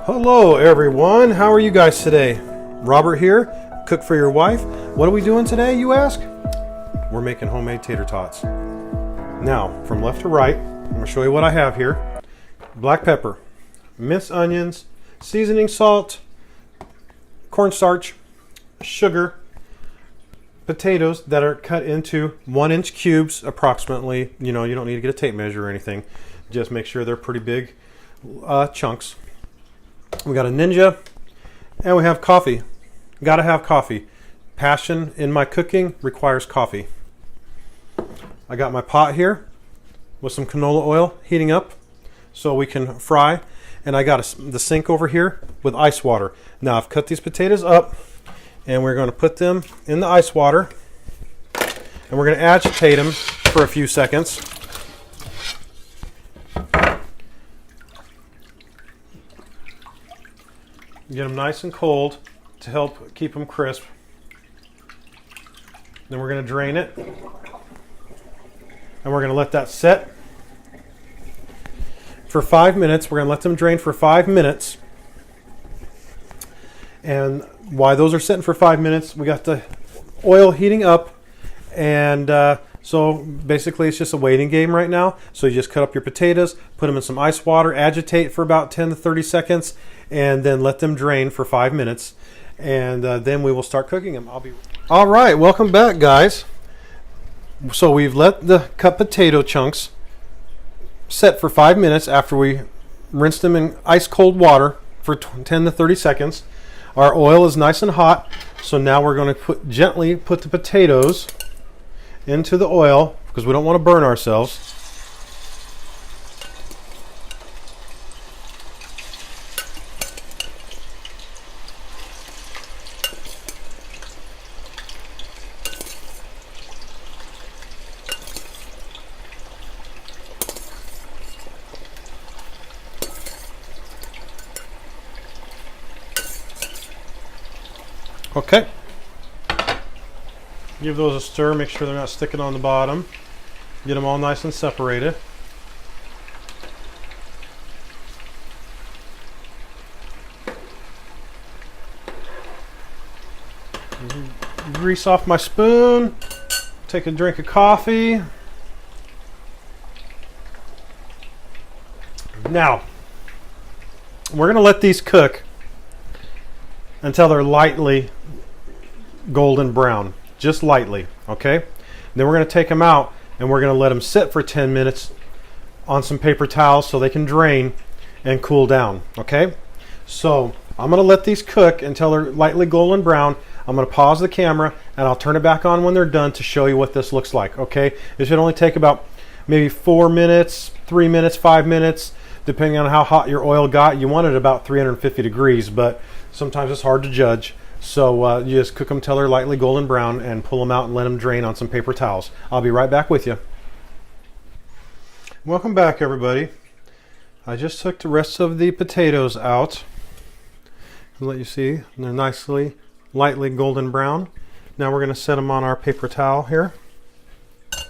Hello everyone, how are you guys today? Robert here, cook for your wife. What are we doing today, you ask? We're making homemade tater tots. Now, from left to right, I'm going to show you what I have here. Black pepper, minced onions, seasoning salt, cornstarch, sugar, potatoes that are cut into 1-inch cubes approximately. You know, you don't need to get a tape measure or anything. Just make sure they're pretty big chunks. We got a Ninja, and we have coffee. Gotta have coffee. Passion in my cooking requires coffee. I got my pot here with some canola oil heating up so we can fry. And I got the sink over here with ice water. Now I've cut these potatoes up and we're going to put them in the ice water. And we're going to agitate them for a few seconds. Get them nice and cold to help keep them crisp. Then we're going to drain it. And we're going to let that set for 5 minutes. We're going to let them drain for 5 minutes. And while those are sitting for 5 minutes, we got the oil heating up. And so basically it's just a waiting game right now. So you just cut up your potatoes, put them in some ice water, agitate for about 10 to 30 seconds, and then let them drain for 5 minutes. And then we will start cooking them. All right, welcome back, guys. So we've let the cut potato chunks set for 5 minutes after we rinsed them in ice cold water for 10 to 30 seconds. Our oil is nice and hot, so now we're going to gently put the potatoes into the oil because we don't want to burn ourselves. Okay. Give those a stir, make sure they're not sticking on the bottom. Get them all nice and separated. Grease off my spoon. Take a drink of coffee. Now, we're going to let these cook until they're lightly golden brown. Just lightly, okay? Then we're going to take them out and we're going to let them sit for 10 minutes on some paper towels so they can drain and cool down, okay? So I'm going to let these cook until they're lightly golden brown. I'm going to pause the camera and I'll turn it back on when they're done to show you what this looks like, okay? It should only take about maybe 4 minutes, 3 minutes, 5 minutes, depending on how hot your oil got. You want it about 350 degrees, but sometimes it's hard to judge. So you just cook them till they're lightly golden brown and pull them out and let them drain on some paper towels. I'll be right back with you. Welcome back, everybody. I just took the rest of the potatoes out. I'll let you see they're nicely, lightly golden brown. Now we're going to set them on our paper towel here. And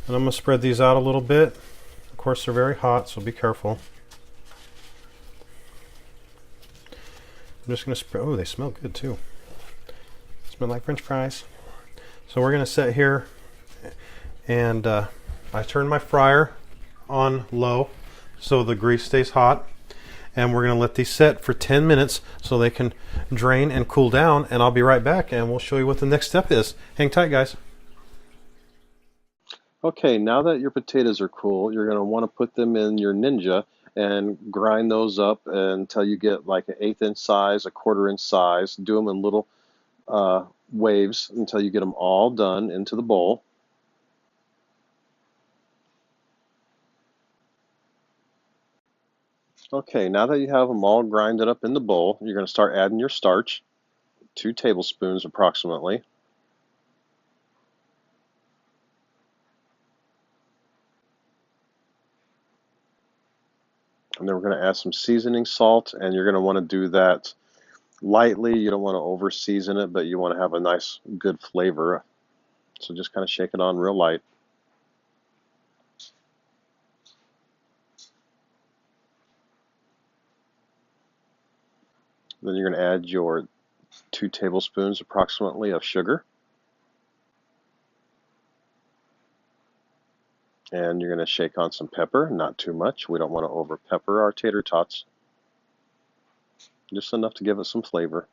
I'm going to spread these out a little bit. Of course, they're very hot, so be careful. I'm just going to spread. Oh, they smell good too. Smell like French fries. So we're going to sit here, and I turn my fryer on low so the grease stays hot. And we're going to let these set for 10 minutes so they can drain and cool down. And I'll be right back, and we'll show you what the next step is. Hang tight, guys. Okay, now that your potatoes are cool, you're going to want to put them in your Ninja and grind those up until you get like an 1/8 inch size, a 1/4 inch size. Do them in little waves until you get them all done into the bowl. Okay, now that you have them all grinded up in the bowl, you're going to start adding your starch, 2 tablespoons approximately. And then we're going to add some seasoning salt, and you're going to want to do that lightly. You don't want to over season it, but you want to have a nice good flavor. So just kind of shake it on real light. Then you're going to add your 2 tablespoons approximately of sugar. And you're going to shake on some pepper, not too much. We don't want to over pepper our tater tots. Just enough to give it some flavor.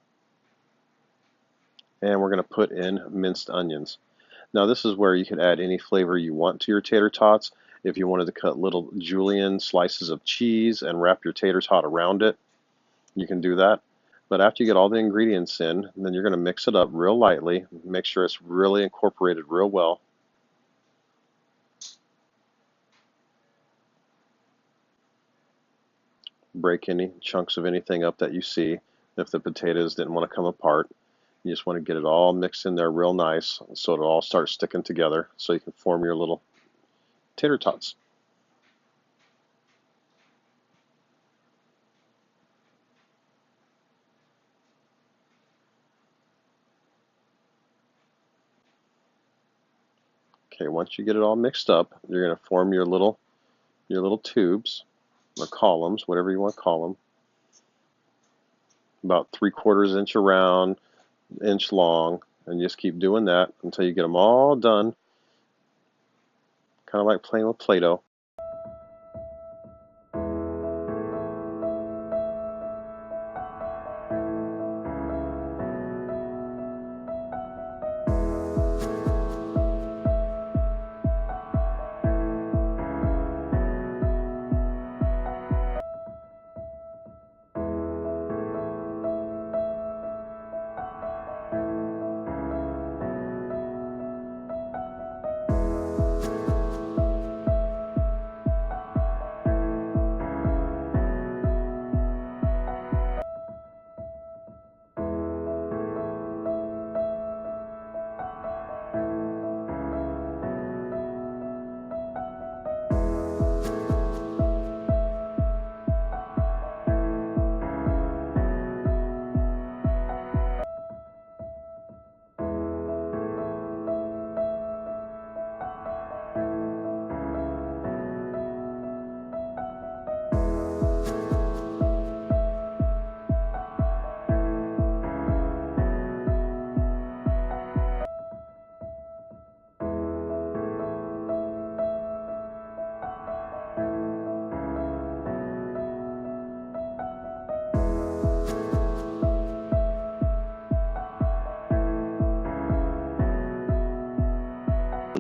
And we're going to put in minced onions. Now this is where you can add any flavor you want to your tater tots. If you wanted to cut little julienne slices of cheese and wrap your tater tot around it, you can do that. But after you get all the ingredients in, then you're going to mix it up real lightly. Make sure it's really incorporated real well. Break any chunks of anything up that you see. If the potatoes didn't want to come apart, you just want to get it all mixed in there real nice so it'll all start sticking together so you can form your little tater tots. Okay, once you get it all mixed up, you're going to form your little tubes or columns, whatever you want to call them, about 3/4 inch around, inch long, and just keep doing that until you get them all done, kind of like playing with Play-Doh.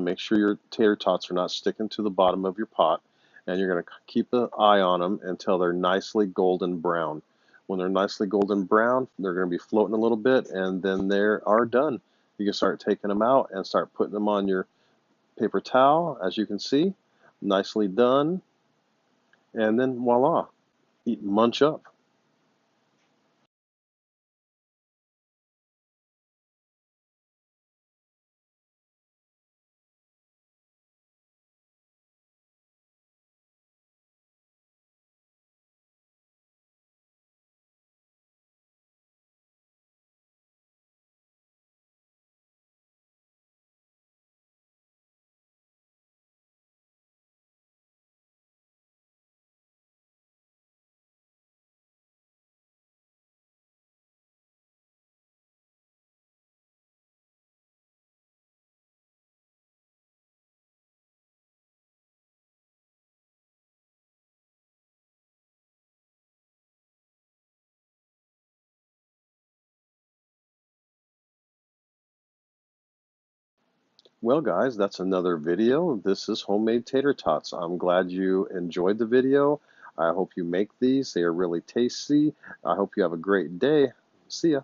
Make sure your tater tots are not sticking to the bottom of your pot, and you're going to keep an eye on them until they're nicely golden brown. When they're nicely golden brown, they're going to be floating a little bit, and then they are done. You can start taking them out and start putting them on your paper towel, as you can see, nicely done, and then voila, eat, munch up. Well, guys, that's another video. This is homemade tater tots. I'm glad you enjoyed the video. I hope you make these. They are really tasty. I hope you have a great day. See ya.